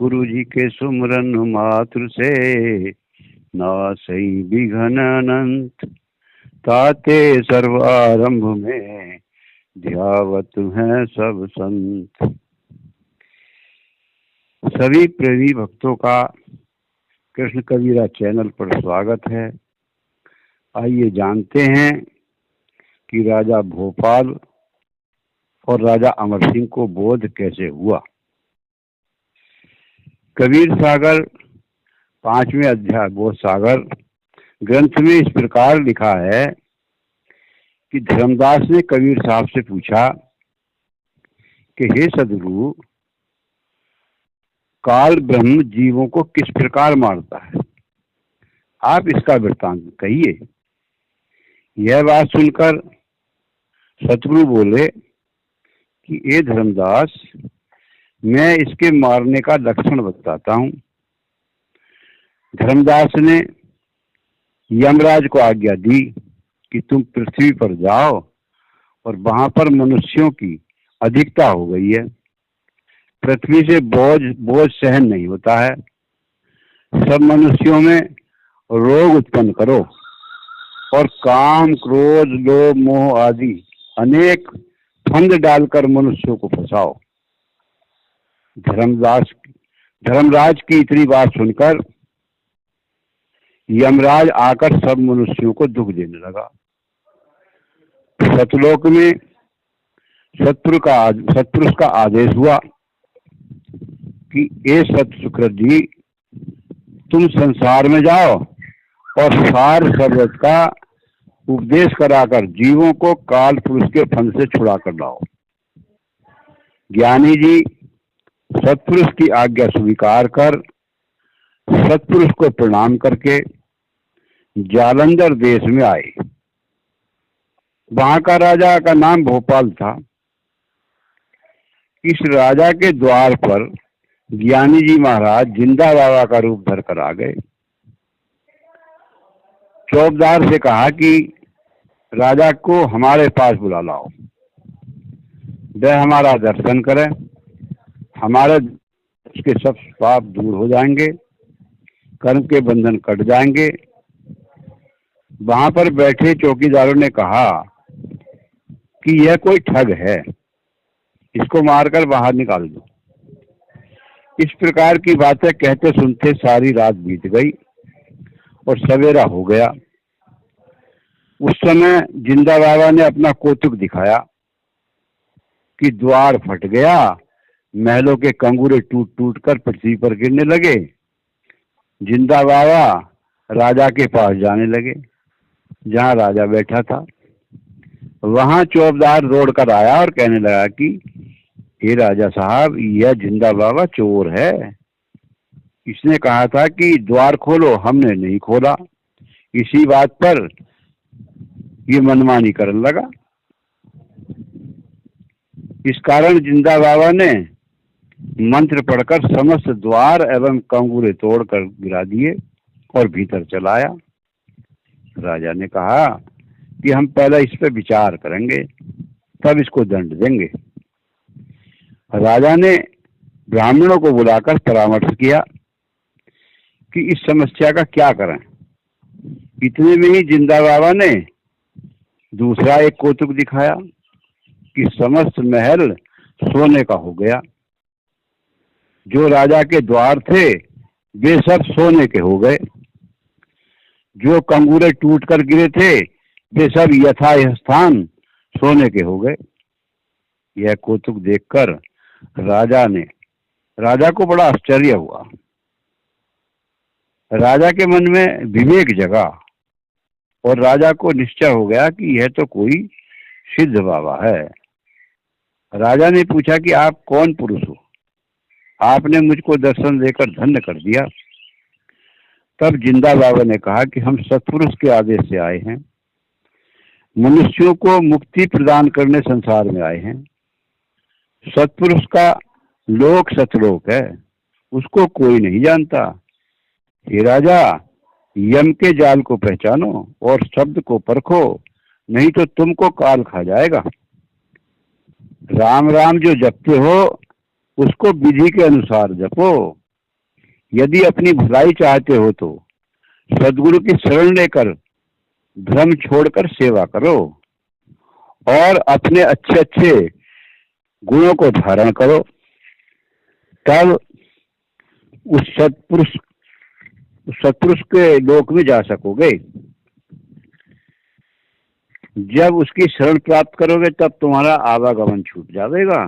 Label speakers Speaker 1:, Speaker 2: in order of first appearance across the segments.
Speaker 1: गुरु जी के सुमरन मातृ से नासई विघन अनंत। ताते सर्वारंभ में ध्यावत हैं सब संत। सभी प्रेमी भक्तों का कृष्ण कबीरा चैनल पर स्वागत है। आइए जानते हैं कि राजा भोपाल और राजा अमर सिंह को बोध कैसे हुआ। कबीर सागर 5वें अध्याय बोध सागर ग्रंथ में इस प्रकार लिखा है कि धर्मदास ने कबीर साहब से पूछा कि हे सदगुरु, काल ब्रह्म जीवों को किस प्रकार मारता है, आप इसका वृत्तांत कहिए। यह बात सुनकर सतगुरु बोले कि ए धर्मदास, मैं इसके मारने का लक्षण बताता हूं। धर्मदास ने यमराज को आज्ञा दी कि तुम पृथ्वी पर जाओ और वहां पर मनुष्यों की अधिकता हो गई है। पृथ्वी से बोझ सहन नहीं होता है। सब मनुष्यों में रोग उत्पन्न करो और काम, क्रोध, लोभ, मोह आदि अनेक फंद डालकर मनुष्यों को फंसाओ। धर्मराज की इतनी बात सुनकर यमराज आकर सब मनुष्यों को दुख देने लगा। सतलोक में सत्पुरुष का आदेश हुआ कि ए सत्सुकृत जी, तुम संसार में जाओ और सार सर्वत का उपदेश कराकर जीवों को काल पुरुष के फंद से छुड़ा कर लाओ। ज्ञानी जी सत्पुरुष की आज्ञा स्वीकार कर सत्पुरुष को प्रणाम करके जालंधर देश में आए। वहां का राजा का नाम भोपाल था। इस राजा के द्वार पर ज्ञानी जी महाराज जिंदा बाबा का रूप धर कर आ गए। चौबदार से कहा कि राजा को हमारे पास बुला लाओ, वह हमारा दर्शन करे, हमारे उसके सब पाप दूर हो जाएंगे, कर्म के बंधन कट जाएंगे। वहां पर बैठे चौकीदारों ने कहा कि यह कोई ठग है, इसको मारकर बाहर निकाल दो। इस प्रकार की बातें कहते सुनते सारी रात बीत गई और सवेरा हो गया। उस समय जिंदा बाबा ने अपना कौतुक दिखाया कि द्वार फट गया, महलों के कंगूरे टूट टूट कर पृथ्वी पर गिरने लगे। जिंदा बाबा राजा के पास जाने लगे जहां राजा बैठा था। वहां चौबदार दौड़ कर आया और कहने लगा कि हे राजा साहब, यह जिंदा बाबा चोर है। इसने कहा था कि द्वार खोलो, हमने नहीं खोला। इसी बात पर ये मनमानी करने लगा। इस कारण जिंदा बाबा ने मंत्र पढ़कर समस्त द्वार एवं कंगूरे तोड़कर गिरा दिए और भीतर चलाया। राजा ने कहा कि हम पहले इस पर विचार करेंगे, तब इसको दंड देंगे। राजा ने ब्राह्मणों को बुलाकर परामर्श किया कि इस समस्या का क्या करें। इतने में ही जिंदा बाबा ने दूसरा एक कौतुक दिखाया कि समस्त महल सोने का हो गया। जो राजा के द्वार थे वे सब सोने के हो गए। जो कंगूरे टूट कर गिरे थे वे सब यथास्थान सोने के हो गए। यह कौतुक देखकर राजा को बड़ा आश्चर्य हुआ। राजा के मन में विवेक जगा और राजा को निश्चय हो गया कि यह तो कोई सिद्ध बाबा है। राजा ने पूछा कि आप कौन पुरुष हो, आपने मुझको दर्शन देकर धन्य कर दिया। तब जिंदा बाबा ने कहा कि हम सत्पुरुष के आदेश से आए हैं, मनुष्यों को मुक्ति प्रदान करने संसार में आए हैं। सत्पुरुष का लोक सतलोक है, उसको कोई नहीं जानता। हे राजा, यम के जाल को पहचानो और शब्द को परखो, नहीं तो तुमको काल खा जाएगा। राम राम जो जपते हो उसको विधि के अनुसार जपो, यदि अपनी भलाई चाहते हो तो सदगुरु की शरण लेकर भ्रम छोड़कर सेवा करो और अपने अच्छे अच्छे गुणों को धारण करो, तब उस सत्पुरुष के लोक में जा सकोगे। जब उसकी शरण प्राप्त करोगे तब तुम्हारा आवागमन छूट जाएगा।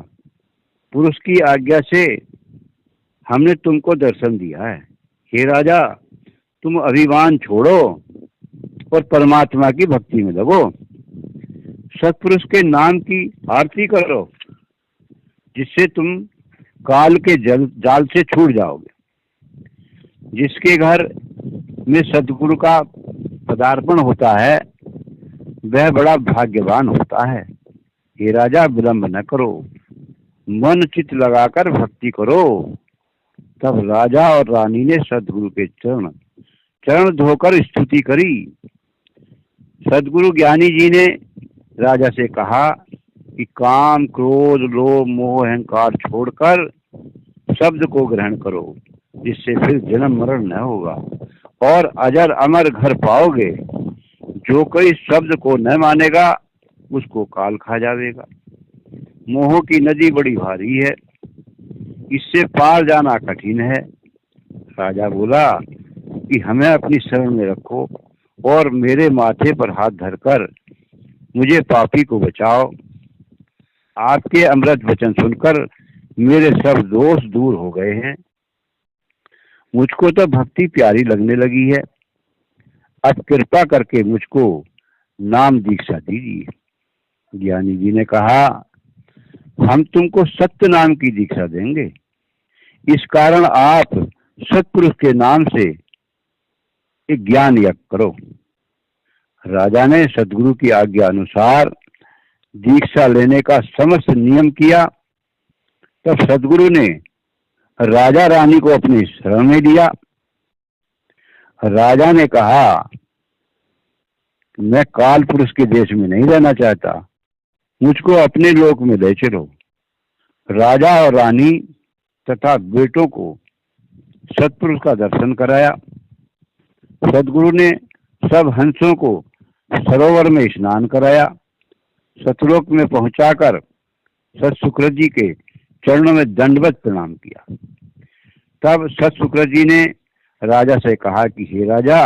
Speaker 1: पुरुष की आज्ञा से हमने तुमको दर्शन दिया है। हे राजा, तुम अभिमान छोड़ो और परमात्मा की भक्ति में लगो। सत्पुरुष के नाम की आरती करो, जिससे तुम काल के जाल से छूट जाओगे। जिसके घर में सदगुरु का पदार्पण होता है वह बड़ा भाग्यवान होता है। हे राजा, विलंब न करो, मन चित्त लगाकर भक्ति करो। तब राजा और रानी ने सदगुरु के चरण धोकर स्तुति करी। सदगुरु ज्ञानी जी ने राजा से कहा कि काम, क्रोध, लोभ, मोह, अहंकार छोड़कर शब्द को ग्रहण करो, जिससे फिर जन्म मरण न होगा और अजर अमर घर पाओगे। जो कोई शब्द को न मानेगा उसको काल खा जाएगा। मोह की नदी बड़ी भारी है, इससे पार जाना कठिन है। राजा बोला कि हमें अपनी शरण में रखो और मेरे माथे पर हाथ धरकर मुझे पापी को बचाओ। आपके अमृत वचन सुनकर मेरे सब दोष दूर हो गए हैं। मुझको तो भक्ति प्यारी लगने लगी है। अब कृपा करके मुझको नाम दीक्षा दीजिए। ज्ञानी जी ने कहा, हम तुमको सत्य नाम की दीक्षा देंगे। इस कारण आप सत्पुरुष के नाम से एक ज्ञान यज्ञ करो। राजा ने सदगुरु की आज्ञा अनुसार दीक्षा लेने का समस्त नियम किया। तब सदगुरु ने राजा रानी को अपनी शरण में लिया। राजा ने कहा, मैं काल पुरुष के देश में नहीं रहना चाहता, मुझको अपने लोक में ले चलो। राजा और रानी तथा बेटों को सत्पुरुष का दर्शन कराया। सदगुरु ने सब हंसों को सरोवर में स्नान कराया। सतलोक में पहुंचाकर सत शुक्र जी के चरणों में दंडवत प्रणाम किया। तब सत शुक्र जी ने राजा से कहा कि हे राजा,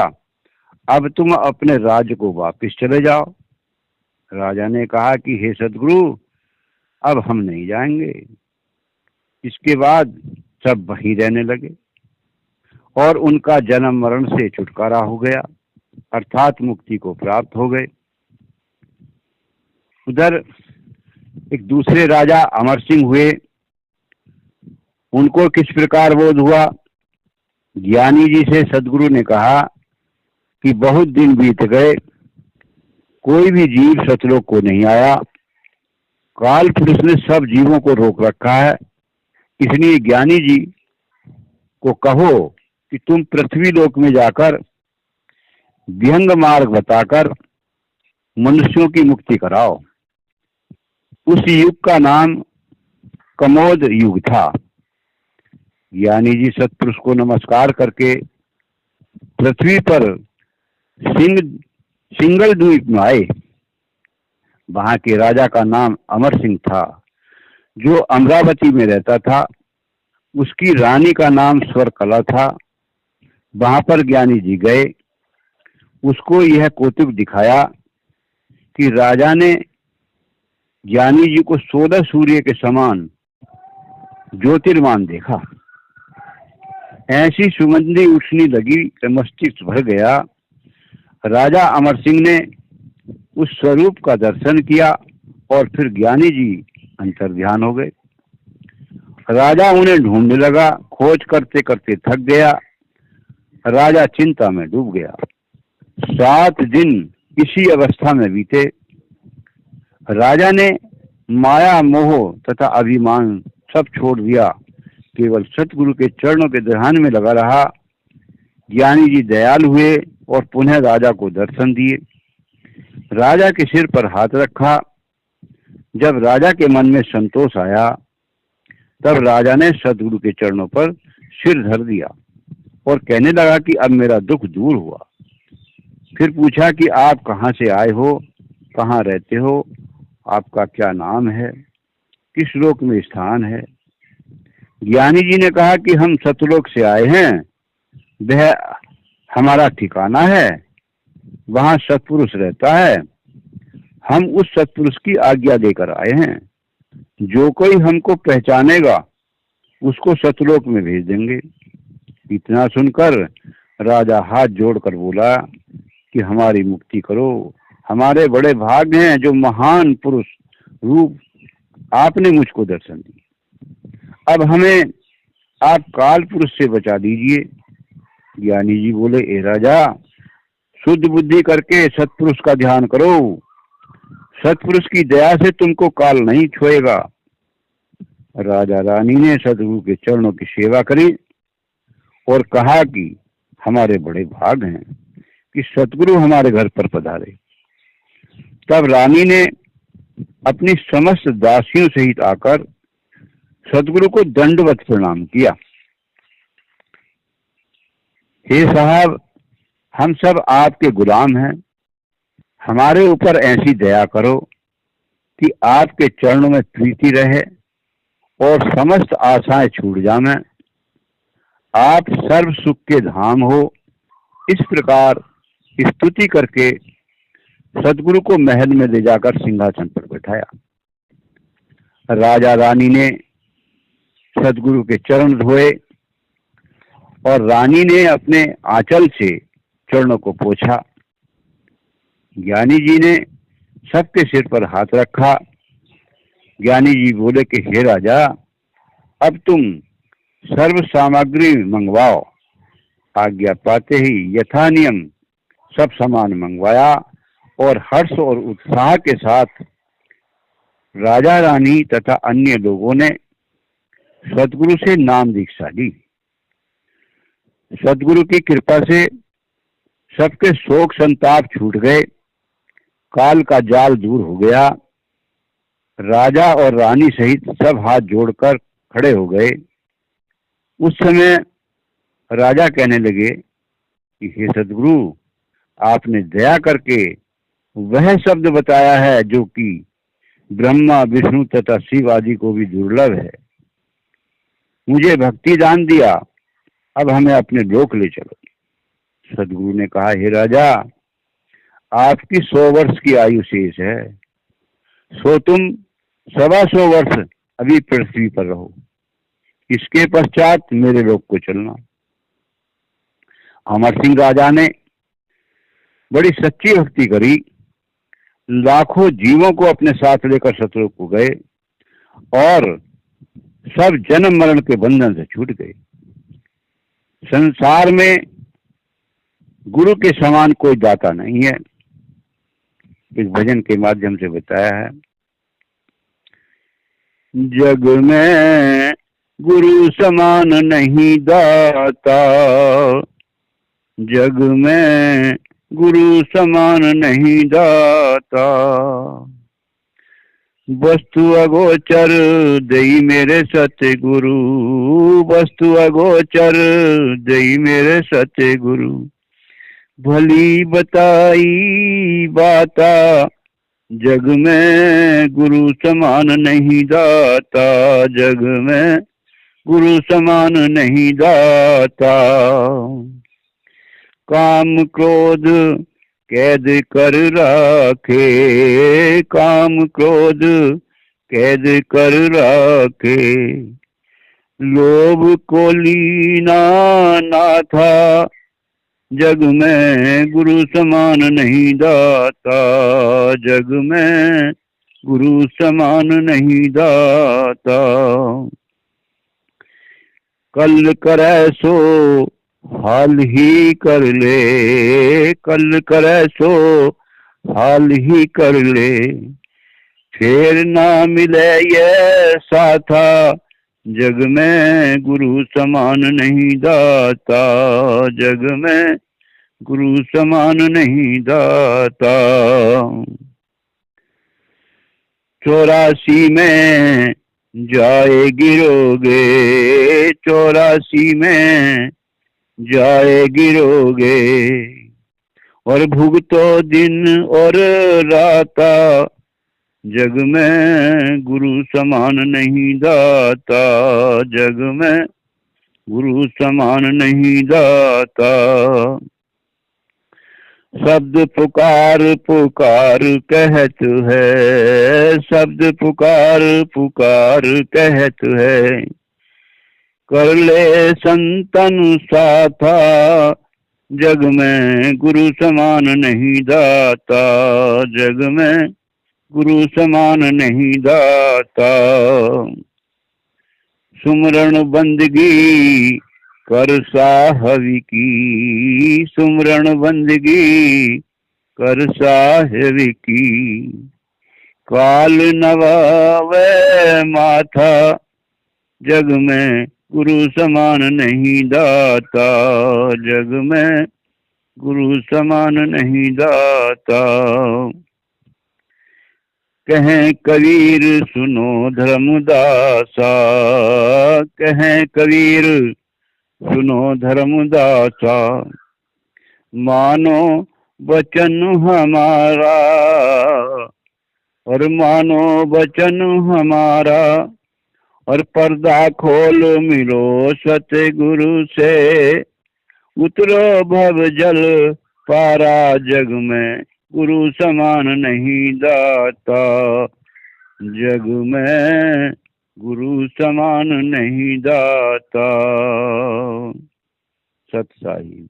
Speaker 1: अब तुम अपने राज्य को वापस चले जाओ। राजा ने कहा कि हे सदगुरु, अब हम नहीं जाएंगे। इसके बाद सब वहीं रहने लगे और उनका जन्म मरण से छुटकारा हो गया, अर्थात मुक्ति को प्राप्त हो गए। उधर एक दूसरे राजा अमर सिंह हुए। उनको किस प्रकार बोध हुआ? ज्ञानी जी से सदगुरु ने कहा कि बहुत दिन बीत गए, कोई भी जीव सतलोक को नहीं आया। काल पुरुष ने सब जीवों को रोक रखा है। इसलिए ज्ञानी जी को कहो कि तुम पृथ्वी लोक में जाकर विहंग मार्ग बताकर मनुष्यों की मुक्ति कराओ। उस युग का नाम कमोद युग था। ज्ञानी जी सत्पुरुष को नमस्कार करके पृथ्वी पर सिंगल द्वीप में आए। वहां के राजा का नाम अमर सिंह था, जो अमरावती में रहता था। उसकी रानी का नाम स्वरकला था। वहां पर ज्ञानी जी गए। उसको यह कौतुक दिखाया कि राजा ने ज्ञानी जी को 16 सूर्य के समान ज्योतिर्मान देखा। ऐसी सुगंधी उठने लगी, मस्तिष्क भर गया। राजा अमर सिंह ने उस स्वरूप का दर्शन किया और फिर ज्ञानी जी अंतर्ध्यान हो गए। राजा उन्हें ढूंढने लगा, खोज करते करते थक गया। राजा चिंता में डूब गया। 7 दिन इसी अवस्था में बीते। राजा ने माया, मोह तथा अभिमान सब छोड़ दिया, केवल सतगुरु के चरणों के ध्यान में लगा रहा। ज्ञानी जी दयाल हुए और पुनः राजा को दर्शन दिए। राजा के सिर पर हाथ रखा। जब राजा के मन में संतोष आया, तब राजा ने सतगुरु के चरणों पर सिर धर दिया और कहने लगा कि अब मेरा दुख दूर हुआ। फिर पूछा कि आप कहाँ से आए हो, कहाँ रहते हो, आपका क्या नाम है, किस लोक में स्थान है। ज्ञानी जी ने कहा कि हम सतलोक से आए हैं, वह हमारा ठिकाना है, वहाँ सत्पुरुष रहता है, हम उस सत्पुरुष की आज्ञा देकर आए हैं। जो कोई हमको पहचानेगा उसको सतलोक में भेज देंगे। इतना सुनकर राजा हाथ जोड़कर बोला कि हमारी मुक्ति करो, हमारे बड़े भाग हैं जो महान पुरुष रूप आपने मुझको दर्शन दी। अब हमें आप काल पुरुष से बचा दीजिए। ज्ञानी जी बोले, ए राजा, शुद्ध बुद्धि करके सत्पुरुष का ध्यान करो, सत्पुरुष की दया से तुमको काल नहीं छुएगा। राजा रानी ने सदगुरु के चरणों की सेवा करी और कहा कि हमारे बड़े भाग हैं कि सतगुरु हमारे घर पर पधारे। तब रानी ने अपनी समस्त दासियों सहित आकर सतगुरु को दंडवत प्रणाम किया। हे साहब, हम सब आपके गुलाम हैं, हमारे ऊपर ऐसी दया करो कि आपके चरणों में प्रीति रहे और समस्त आशाएं छूट जाएं, आप सर्व सुख के धाम हो। इस प्रकार स्तुति करके सतगुरु को महल में ले जाकर सिंहासन पर बैठाया। राजा रानी ने सतगुरु के चरण धोए और रानी ने अपने आंचल से चरणों को पोंछा। ज्ञानी जी ने सबके सिर पर हाथ रखा। ज्ञानी जी बोले कि हे राजा, अब तुम सर्व सामग्री मंगवाओ। आज्ञा पाते ही यथा नियम सब सामान मंगवाया और हर्ष और उत्साह के साथ राजा रानी तथा अन्य लोगों ने सतगुरु से नाम दीक्षा ली। सतगुरु की कृपा से सबके शोक संताप छूट गए, काल का जाल दूर हो गया। राजा और रानी सहित सब हाथ जोड़कर खड़े हो गए। उस समय राजा कहने लगे कि हे सतगुरु, आपने दया करके वह शब्द बताया है जो कि ब्रह्मा विष्णु तथा शिव आदि को भी दुर्लभ है। मुझे भक्ति दान दिया, अब हमें अपने लोक ले चलो। सतगुरु ने कहा, हे राजा, आपकी 100 वर्ष की आयु शेष है, सो तुम 125 वर्ष अभी पृथ्वी पर रहो, इसके पश्चात मेरे लोक को चलना। अमर सिंह राजा ने बड़ी सच्ची भक्ति करी, लाखों जीवों को अपने साथ लेकर सतलोक को गए और सब जन्म मरण के बंधन से छूट गए। संसार में गुरु के समान कोई दाता नहीं है। इस भजन के माध्यम से बताया है, जग में गुरु समान नहीं दाता, जग में गुरु समान नहीं दाता, वस्तु अगोचर दई मेरे सतगुरु, वस्तु अगोचर दई मेरे सतगुरु, भली बताई बाता, जग में गुरु समान नहीं दाता, जग में गुरु समान नहीं दाता। काम क्रोध कैद कर राखे, काम क्रोध कैद कर राखे, लोभ को लीना ना था, जग में गुरु समान नहीं दाता, जग में गुरु समान नहीं दाता। कल करे सो हाल ही कर ले, कल करे सो हाल ही कर ले, फिर ना मिले ये साथा, जग में गुरु समान नहीं दाता, जग में गुरु समान नहीं दाता। 84 में जाए गिरोगे, 84 में जाए गिरोगे। और भुगतो दिन और राता, जग में गुरु समान नहीं दाता। जग में गुरु समान नहीं दाता। शब्द पुकार पुकार कहत है, शब्द पुकार पुकार कहत है। कर ले संतन साथा, जग में गुरु समान नहीं दाता। जग में गुरु समान नहीं दाता। सुमरण बंदगी कर साहवी की, सुमरण बंदगी कर साहवी की। काल नवावे माथा, जग में गुरु समान नहीं दाता। जग में गुरु समान नहीं दाता। कहें कबीर सुनो धर्मदासा, कहें कबीर सुनो धर्मदासा। मानो वचन हमारा, और मानो वचन हमारा। और पर्दा खोल मिलो सतगुरु से, उतरो भव जल पारा। जग में गुरु समान नहीं दाता। जग में गुरु समान नहीं दाता। सत साहिब।